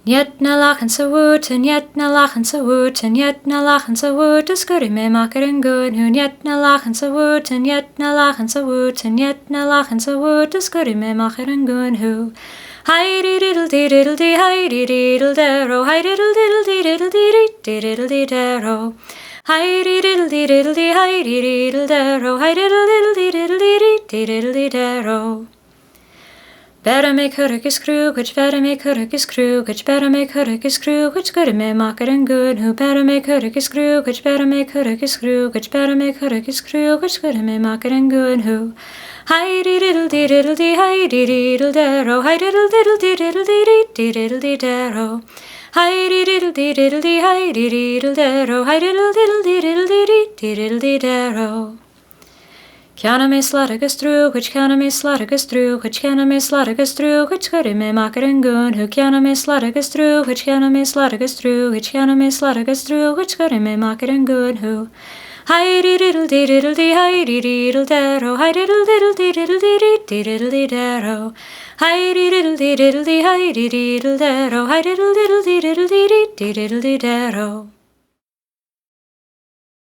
Niet na lachen ze woord, en niet na lachen ze woord, en niet na lachen ze woord, dus curry me makker en goed. Niet na lachen ze woord, en niet na lachen ze woord, en niet na lachen ze woord, dus curry me makker en goed. Hi diddle diddle dee, hi diddle darrow, hi diddle diddle diddle dee diddle dee darrow. Hi diddle diddle dee, hi diddle darrow, hi diddle diddle diddle dee darrow. Better make hurrikus krugage, better make hurrikus krugage, better make hurrikus krugage, good me makker en good. Who better make hurrikus krugage, better make hurrikus krugage, better make hurrikus krugage, good me makker en good. Who hi diddle diddle dee, hi diddle darrow, hi diddle diddle diddle dee diddle darrow. Hi diddle diddle dee, hi diddle darrow, hi diddle diddle diddle dee darrow. Kjana me slargus drugage, kjana me slargus drugage, kjana me slargus drugage, curry me makker en good. Who kjana me slargus drugage, kjana me slargus drugage, kjana me slargus drugage, curry me makker en good. Who hi diddle diddle dee, hi diddle darrow, hi diddle diddle dee diddle darrow. Hi diddle diddle dee, hi diddle darrow, hi diddle diddle dee diddle darrow.